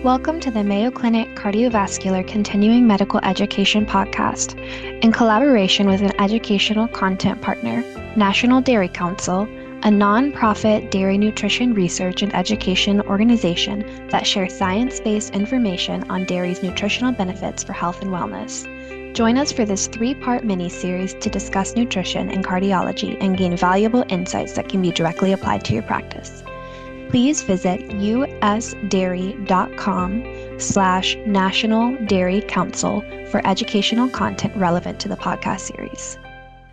Welcome to the Mayo Clinic Cardiovascular Continuing Medical Education Podcast. In collaboration with an educational content partner, National Dairy Council, a nonprofit dairy nutrition research and education organization that shares science-based information on dairy's nutritional benefits for health and wellness. Join us for this 3-part mini-series to discuss nutrition and cardiology and gain valuable insights that can be directly applied to your practice. Please visit usdairy.com/National Dairy Council for educational content relevant to the podcast series.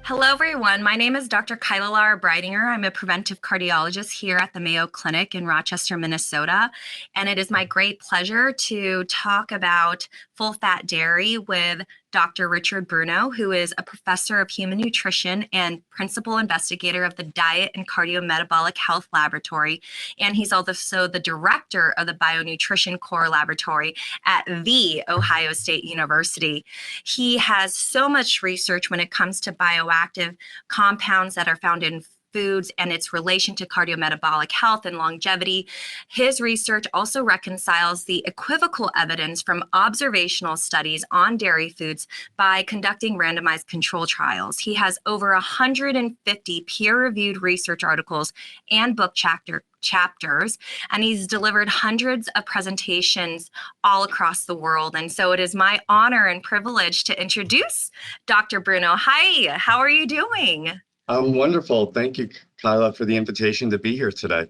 Hello, everyone. My name is Dr. Kyla Lara Breidinger. I'm a preventive cardiologist here at the Mayo Clinic in Rochester, Minnesota. And it is my great pleasure to talk about full-fat dairy with Dr. Richard Bruno, who is a professor of human nutrition and principal investigator of the Diet and Cardiometabolic Health Laboratory. And he's also the director of the Bionutrition Core Laboratory at The Ohio State University. He has so much research when it comes to bioactive compounds that are found in foods and its relation to cardiometabolic health and longevity. His research also reconciles the equivocal evidence from observational studies on dairy foods by conducting randomized control trials. He has over 150 peer-reviewed research articles and book chapters, and he's delivered hundreds of presentations all across the world. And so it is my honor and privilege to introduce Dr. Bruno. Hi, how are you doing? I'm wonderful. Thank you, Kyla, for the invitation to be here today.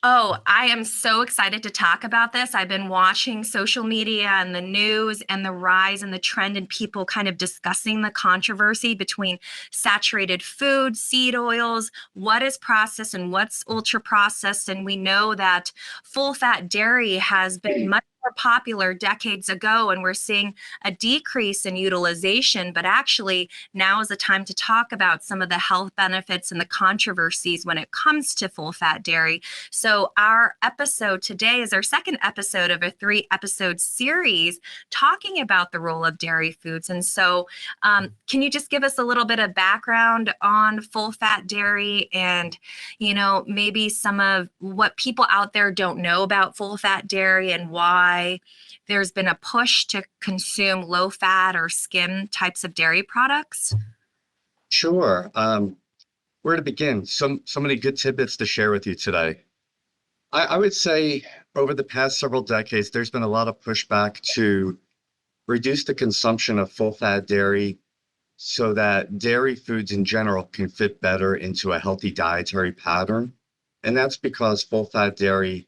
Oh, I am so excited to talk about this. I've been watching social media and the news and the rise and the trend in people kind of discussing the controversy between saturated foods, seed oils, what is processed and what's ultra processed. And we know that full fat dairy has been much more popular decades ago, and we're seeing a decrease in utilization, but actually now is the time to talk about some of the health benefits and the controversies when it comes to full fat dairy. So our episode today is our second episode of a 3-episode series talking about the role of dairy foods. And so can you just give us a little bit of background on full fat dairy and, maybe some of what people out there don't know about full fat dairy and why there's been a push to consume low fat or skim types of dairy products? Sure. Where to begin? So many good tidbits to share with you today. I would say over the past several decades, there's been a lot of pushback to reduce the consumption of full-fat dairy so that dairy foods in general can fit better into a healthy dietary pattern. And that's because full-fat dairy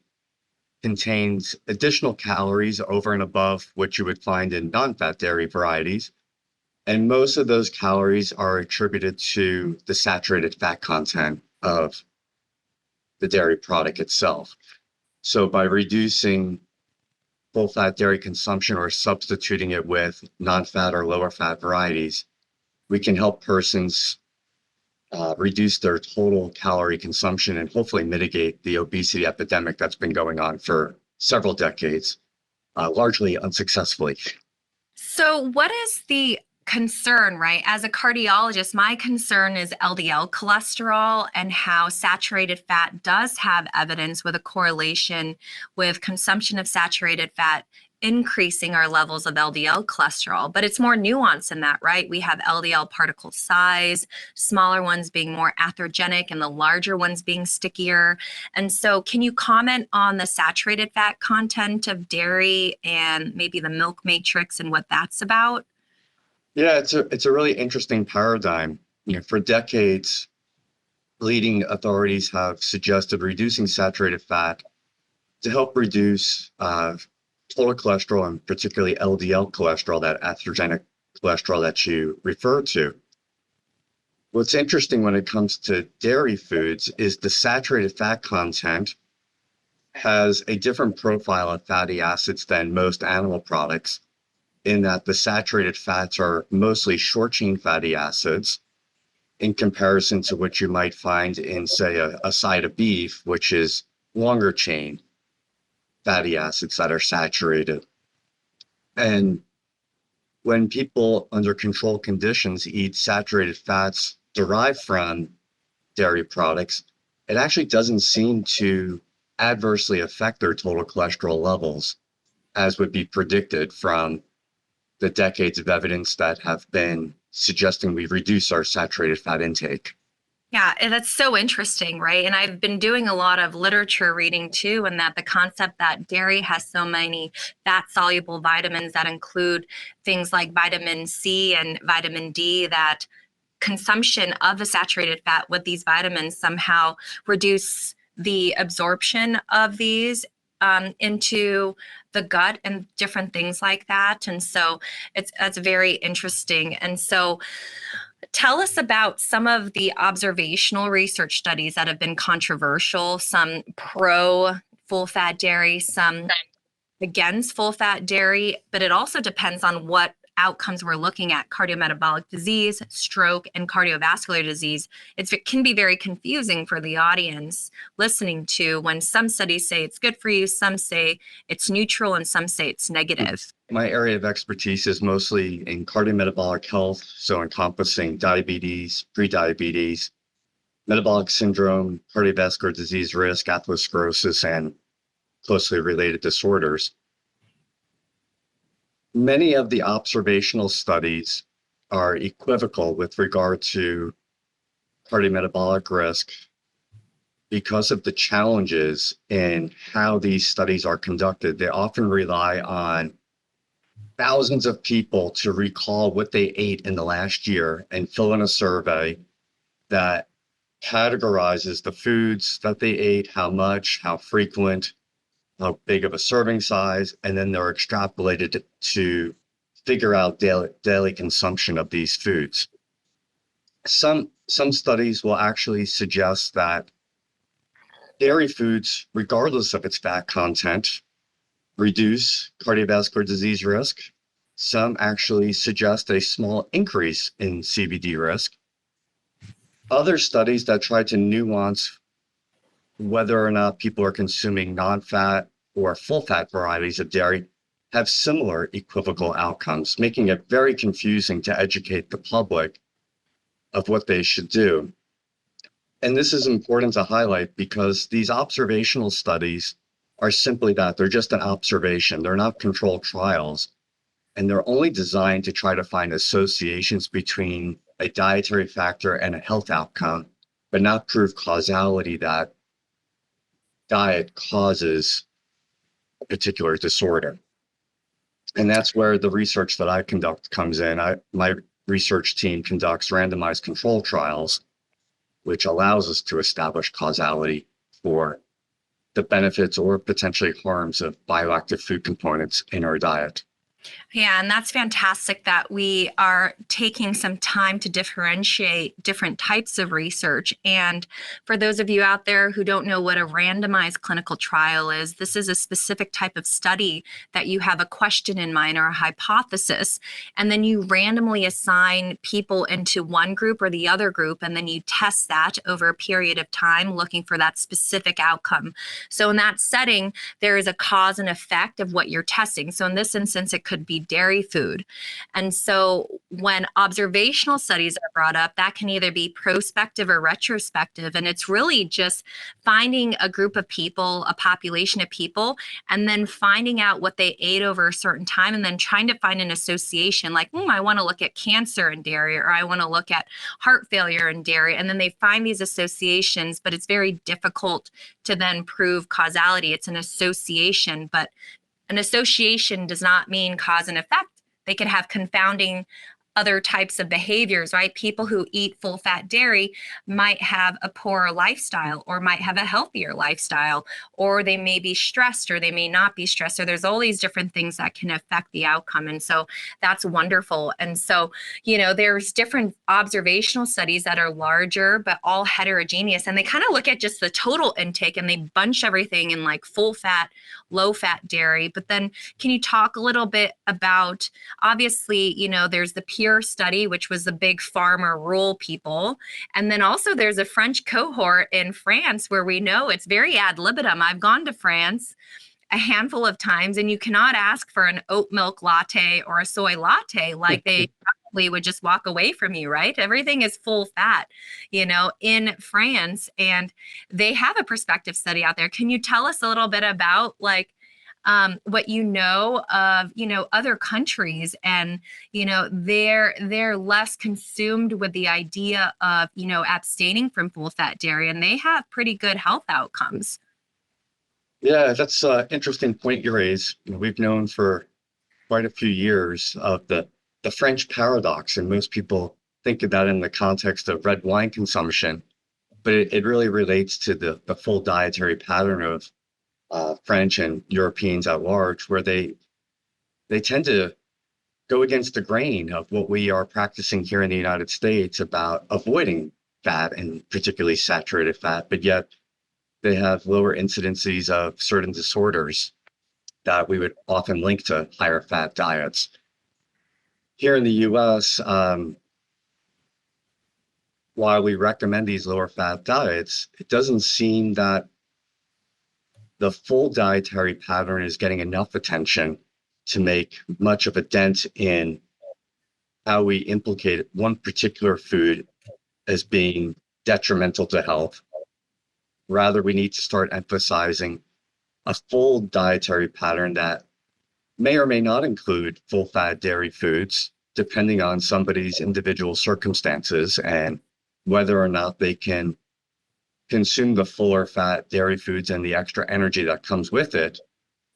contains additional calories over and above what you would find in non-fat dairy varieties. And most of those calories are attributed to the saturated fat content of the dairy product itself. So by reducing full-fat dairy consumption or substituting it with non-fat or lower fat varieties, we can help persons reduce their total calorie consumption and hopefully mitigate the obesity epidemic that's been going on for several decades, largely unsuccessfully. So what is the concern, right? As a cardiologist, my concern is LDL cholesterol and how saturated fat does have evidence with a correlation with consumption of saturated fat increasing our levels of LDL cholesterol. But it's more nuanced than that, right? We have LDL particle size, smaller ones being more atherogenic and the larger ones being stickier. And so can you comment on the saturated fat content of dairy and maybe the milk matrix and what that's about? Yeah, it's a really interesting paradigm. For decades, leading authorities have suggested reducing saturated fat to help reduce total cholesterol and particularly LDL cholesterol, that atherogenic cholesterol that you refer to. What's interesting when it comes to dairy foods is the saturated fat content has a different profile of fatty acids than most animal products, in that the saturated fats are mostly short chain fatty acids in comparison to what you might find in, say, a side of beef, which is longer chain fatty acids that are saturated. And when people under controlled conditions eat saturated fats derived from dairy products, it actually doesn't seem to adversely affect their total cholesterol levels, as would be predicted from the decades of evidence that have been suggesting we reduce our saturated fat intake. Yeah, and that's so interesting, right? And I've been doing a lot of literature reading too, and that the concept that dairy has so many fat-soluble vitamins that include things like vitamin C and vitamin D, that consumption of the saturated fat with these vitamins somehow reduce the absorption of these into the gut and different things like that. And so it's very interesting. And so tell us about some of the observational research studies that have been controversial, some pro full fat dairy, some against full fat dairy, but it also depends on what outcomes we're looking at: cardiometabolic disease, stroke, and cardiovascular disease. It can be very confusing for the audience listening to when some studies say it's good for you, some say it's neutral, and some say it's negative. My area of expertise is mostly in cardiometabolic health, so encompassing diabetes, prediabetes, metabolic syndrome, cardiovascular disease risk, atherosclerosis, and closely related disorders. Many of the observational studies are equivocal with regard to cardiometabolic risk because of the challenges in how these studies are conducted. They often rely on thousands of people to recall what they ate in the last year and fill in a survey that categorizes the foods that they ate, how much, how frequent, how big of a serving size, and then they're extrapolated to figure out daily consumption of these foods. Some studies will actually suggest that dairy foods, regardless of its fat content, reduce cardiovascular disease risk. Some actually suggest a small increase in CVD risk. Other studies that try to nuance whether or not people are consuming non-fat or full-fat varieties of dairy have similar equivocal outcomes, making it very confusing to educate the public of what they should do. And this is important to highlight because these observational studies are simply that. They're just an observation. They're not controlled trials. And they're only designed to try to find associations between a dietary factor and a health outcome, but not prove causality that diet causes a particular disorder. And that's where the research that I conduct comes in. My research team conducts randomized control trials, which allows us to establish causality for the benefits or potentially harms of bioactive food components in our diet. Yeah, and that's fantastic that we are taking some time to differentiate different types of research. And for those of you out there who don't know what a randomized clinical trial is, this is a specific type of study that you have a question in mind or a hypothesis, and then you randomly assign people into one group or the other group, and then you test that over a period of time looking for that specific outcome. So in that setting, there is a cause and effect of what you're testing. So in this instance, it could be dairy food. And so when observational studies are brought up, that can either be prospective or retrospective. And it's really just finding a group of people, a population of people, and then finding out what they ate over a certain time, and then trying to find an association like, I want to look at cancer in dairy, or I want to look at heart failure in dairy. And then they find these associations, but it's very difficult to then prove causality. It's an association, but an association does not mean cause and effect. They could have confounding other types of behaviors, right? People who eat full-fat dairy might have a poorer lifestyle or might have a healthier lifestyle, or they may be stressed or they may not be stressed. So there's all these different things that can affect the outcome. And so that's wonderful. And so, there's different observational studies that are larger, but all heterogeneous. And they kind of look at just the total intake and they bunch everything in like full-fat, low-fat dairy. But then can you talk a little bit about, obviously, there's the Pure study, which was the big farmer rural people. And then also there's a French cohort in France where we know it's very ad libitum. I've gone to France a handful of times and you cannot ask for an oat milk latte or a soy latte like they probably would just walk away from you, right? Everything is full fat, in France, and they have a prospective study out there. Can you tell us a little bit about what of other countries, and they're less consumed with the idea of abstaining from full fat dairy, and they have pretty good health outcomes. Yeah, that's an interesting point you raise. We've known for quite a few years of the French paradox, and most people think of that in the context of red wine consumption, but it really relates to the full dietary pattern of French and Europeans at large, where they tend to go against the grain of what we are practicing here in the United States about avoiding fat and particularly saturated fat, but yet they have lower incidences of certain disorders that we would often link to higher fat diets. Here in the US, while we recommend these lower fat diets, it doesn't seem that the full dietary pattern is getting enough attention to make much of a dent in how we implicate one particular food as being detrimental to health. Rather, we need to start emphasizing a full dietary pattern that may or may not include full fat dairy foods, depending on somebody's individual circumstances and whether or not they can consume the fuller fat dairy foods and the extra energy that comes with it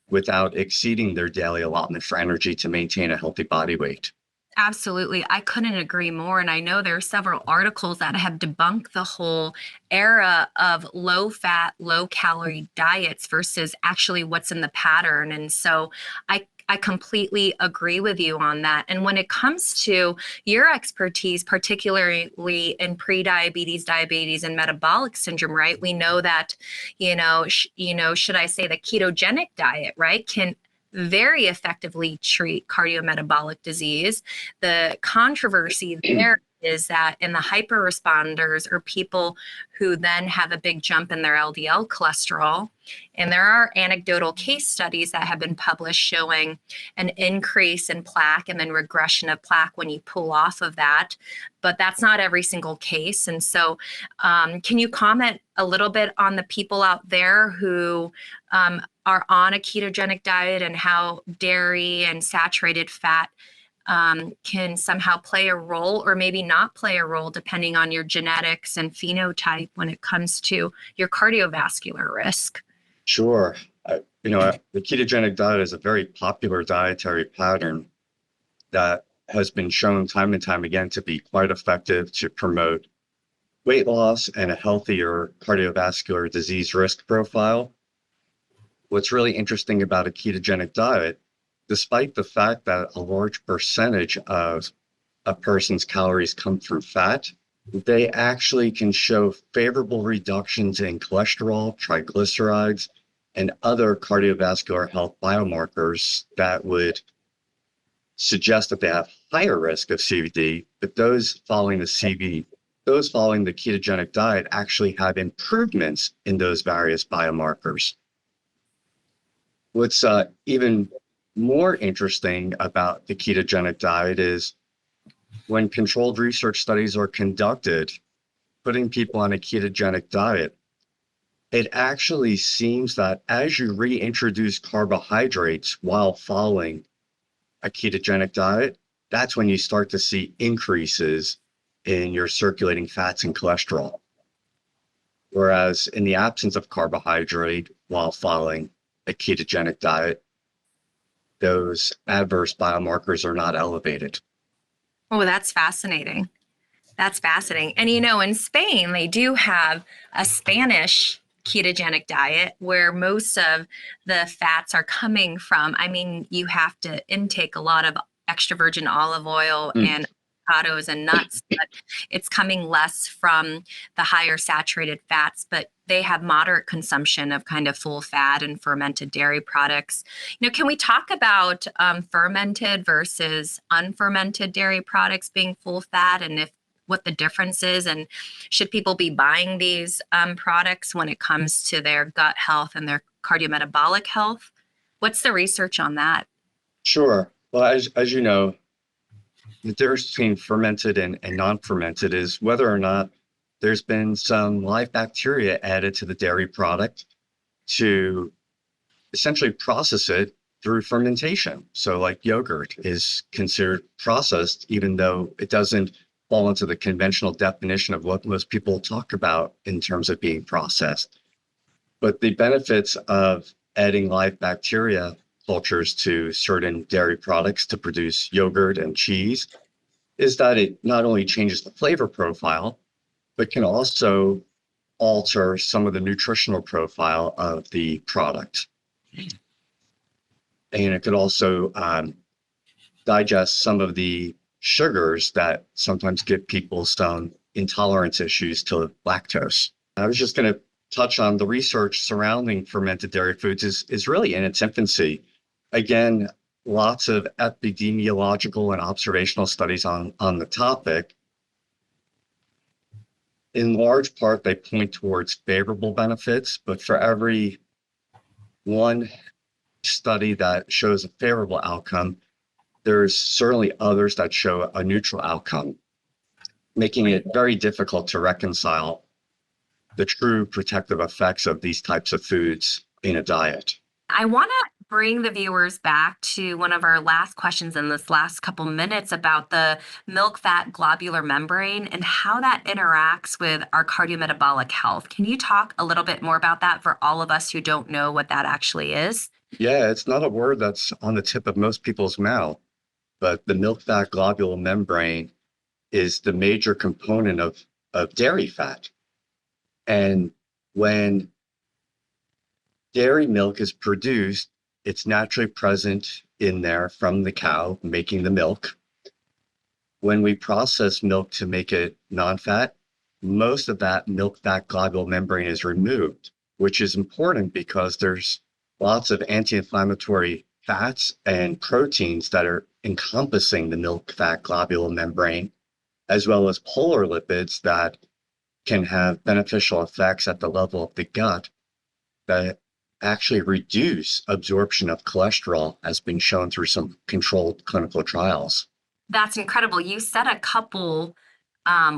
without exceeding their daily allotment for energy to maintain a healthy body weight. Absolutely. I couldn't agree more. And I know there are several articles that have debunked the whole era of low fat, low calorie diets versus actually what's in the pattern. And so I completely agree with you on that. And when it comes to your expertise, particularly in prediabetes, diabetes, and metabolic syndrome, right? We know that, should I say the ketogenic diet, right, can very effectively treat cardiometabolic disease. The controversy there is that in the hyper-responders are people who then have a big jump in their LDL cholesterol. And there are anecdotal case studies that have been published showing an increase in plaque and then regression of plaque when you pull off of that. But that's not every single case. And so can you comment a little bit on the people out there who are on a ketogenic diet and how dairy and saturated fat can somehow play a role or maybe not play a role depending on your genetics and phenotype when it comes to your cardiovascular risk? Sure. The ketogenic diet is a very popular dietary pattern that has been shown time and time again to be quite effective to promote weight loss and a healthier cardiovascular disease risk profile. What's really interesting about a ketogenic diet, despite the fact that a large percentage of a person's calories come from fat, they actually can show favorable reductions in cholesterol, triglycerides, and other cardiovascular health biomarkers that would suggest that they have higher risk of CVD, but those following the ketogenic diet actually have improvements in those various biomarkers. What's even more interesting about the ketogenic diet is when controlled research studies are conducted, putting people on a ketogenic diet, it actually seems that as you reintroduce carbohydrates while following a ketogenic diet, that's when you start to see increases in your circulating fats and cholesterol. Whereas in the absence of carbohydrate while following a ketogenic diet, those adverse biomarkers are not elevated. Oh, that's fascinating. That's fascinating. And in Spain, they do have a Spanish ketogenic diet where most of the fats are coming from. I mean, you have to intake a lot of extra virgin olive oil and avocados and nuts, but it's coming less from the higher saturated fats, but they have moderate consumption of kind of full fat and fermented dairy products. Can we talk about fermented versus unfermented dairy products being full fat, and what the difference is, and should people be buying these products when it comes to their gut health and their cardiometabolic health? What's the research on that? Sure. Well, as you know, the difference between fermented and non-fermented is whether or not there's been some live bacteria added to the dairy product to essentially process it through fermentation. So like yogurt is considered processed, even though it doesn't fall into the conventional definition of what most people talk about in terms of being processed. But the benefits of adding live bacteria cultures to certain dairy products to produce yogurt and cheese is that it not only changes the flavor profile, but can also alter some of the nutritional profile of the product. And it could also digest some of the sugars that sometimes give people some intolerance issues to lactose. I was just going to touch on the research surrounding fermented dairy foods is really in its infancy. Again, lots of epidemiological and observational studies on the topic. In large part, they point towards favorable benefits, but for every one study that shows a favorable outcome, there's certainly others that show a neutral outcome, making it very difficult to reconcile the true protective effects of these types of foods in a diet. I want to bring the viewers back to one of our last questions in this last couple minutes about the milk fat globular membrane and how that interacts with our cardiometabolic health. Can you talk a little bit more about that for all of us who don't know what that actually is? Yeah, it's not a word that's on the tip of most people's mouth, but the milk fat globular membrane is the major component of dairy fat. And when dairy milk is produced, it's naturally present in there from the cow making the milk. When we process milk to make it non-fat, most of that milk fat globule membrane is removed, which is important because there's lots of anti-inflammatory fats and proteins that are encompassing the milk fat globule membrane, as well as polar lipids that can have beneficial effects at the level of the gut that actually reduce absorption of cholesterol, has been shown through some controlled clinical trials. That's incredible. You said a couple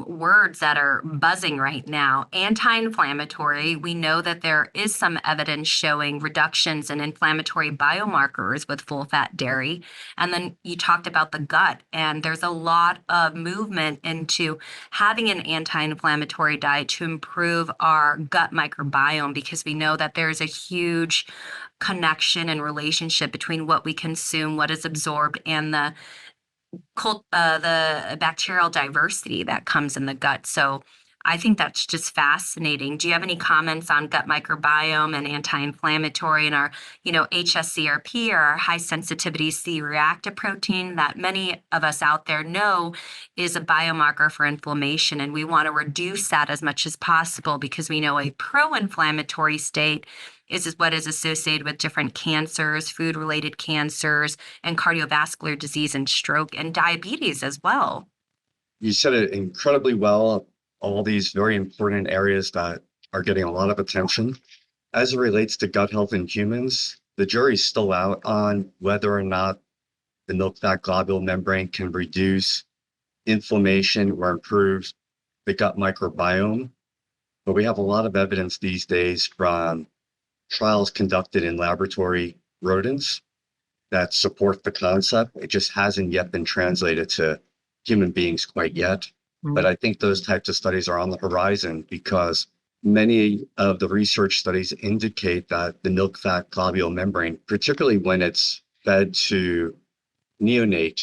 words that are buzzing right now. Anti-inflammatory. We know that there is some evidence showing reductions in inflammatory biomarkers with full-fat dairy. And then you talked about the gut, and there's a lot of movement into having an anti-inflammatory diet to improve our gut microbiome, because we know that there's a huge connection and relationship between what we consume, what is absorbed, and the bacterial diversity that comes in the gut. So I think that's just fascinating. Do you have any comments on gut microbiome and anti-inflammatory and our, HSCRP, or our high sensitivity C-reactive protein that many of us out there know is a biomarker for inflammation, and we want to reduce that as much as possible because we know a pro-inflammatory state is what is associated with different cancers, food-related cancers, and cardiovascular disease and stroke and diabetes as well. You said it incredibly well, all these very important areas that are getting a lot of attention. As it relates to gut health in humans, the jury's still out on whether or not the milk fat globule membrane can reduce inflammation or improve the gut microbiome. But we have a lot of evidence these days from trials conducted in laboratory rodents that support the concept. It just hasn't yet been translated to human beings quite yet. But I think those types of studies are on the horizon because many of the research studies indicate that the milk fat globule membrane, particularly when it's fed to neonate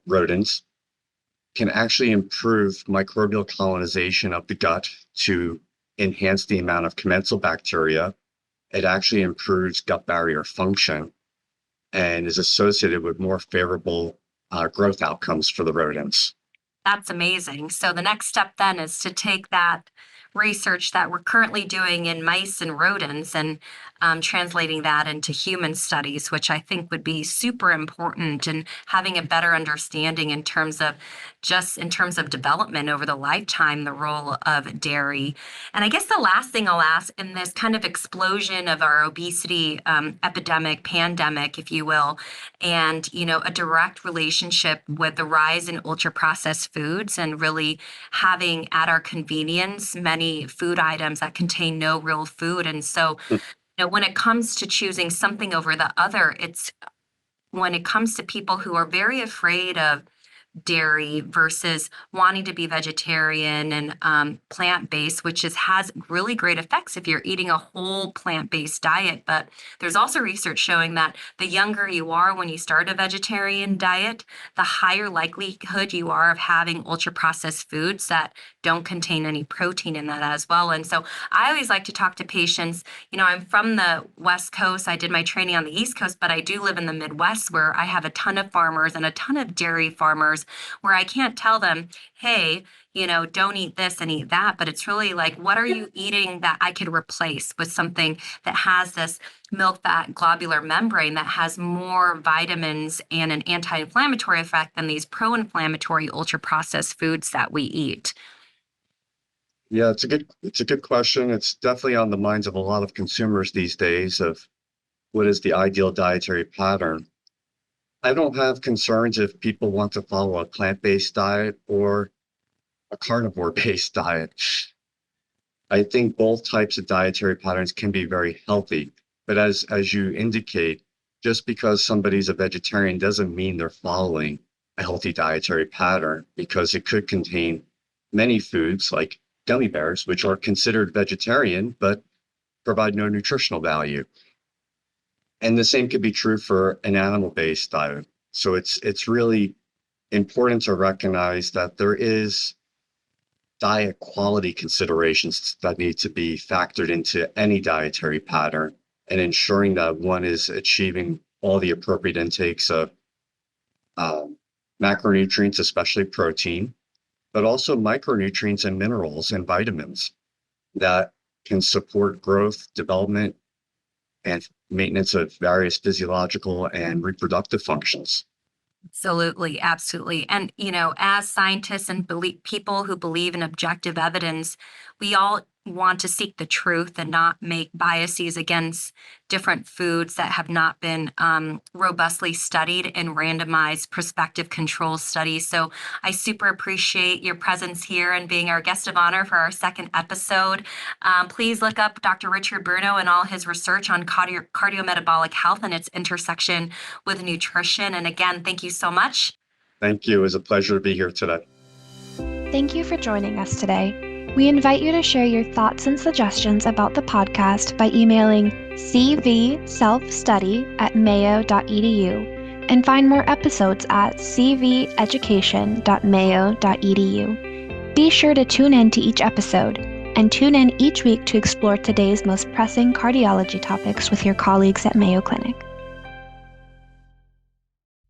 rodents, can actually improve microbial colonization of the gut to enhance the amount of commensal bacteria. It actually improves gut barrier function and is associated with more favorable growth outcomes for the rodents. That's amazing. So the next step then is to take that research that we're currently doing in mice and rodents and translating that into human studies, which I think would be super important, and having a better understanding in terms of development over the lifetime, the role of dairy. And I guess the last thing I'll ask, in this kind of explosion of our obesity epidemic, pandemic, if you will, and a direct relationship with the rise in ultra processed foods and really having at our convenience many food items that contain no real food. And so when it comes to choosing something over the other, it's when it comes to people who are very afraid of dairy versus wanting to be vegetarian and plant-based, which has really great effects if you're eating a whole plant-based diet. But there's also research showing that the younger you are when you start a vegetarian diet, the higher likelihood you are of having ultra-processed foods that don't contain any protein in that as well. And so I always like to talk to patients. I'm from the West Coast. I did my training on the East Coast, but I do live in the Midwest, where I have a ton of farmers and a ton of dairy farmers, where I can't tell them, hey, don't eat this and eat that. But it's really like, what are you eating that I could replace with something that has this milk fat globular membrane that has more vitamins and an anti-inflammatory effect than these pro-inflammatory ultra processed foods that we eat? Yeah, it's a good question. It's definitely on the minds of a lot of consumers these days of what is the ideal dietary pattern. I don't have concerns if people want to follow a plant-based diet or a carnivore-based diet. I think both types of dietary patterns can be very healthy. But as you indicate, just because somebody's a vegetarian doesn't mean they're following a healthy dietary pattern, because it could contain many foods like gummy bears, which are considered vegetarian but provide no nutritional value. And the same could be true for an animal-based diet. So it's really important to recognize that there is diet quality considerations that need to be factored into any dietary pattern, and ensuring that one is achieving all the appropriate intakes of macronutrients, especially protein, but also micronutrients and minerals and vitamins that can support growth, development, and maintenance of various physiological and reproductive functions. Absolutely, absolutely. And, as scientists and people who believe in objective evidence, we all want to seek the truth and not make biases against different foods that have not been robustly studied in randomized prospective control studies. So I super appreciate your presence here and being our guest of honor for our second episode. Please look up Dr. Richard Bruno and all his research on cardiometabolic health and its intersection with nutrition. And again, thank you so much. Thank you. It was a pleasure to be here today. Thank you for joining us today. We invite you to share your thoughts and suggestions about the podcast by emailing cvselfstudy@mayo.edu, and find more episodes at cveducation.mayo.edu. Be sure to tune in to each episode, and tune in each week to explore today's most pressing cardiology topics with your colleagues at Mayo Clinic.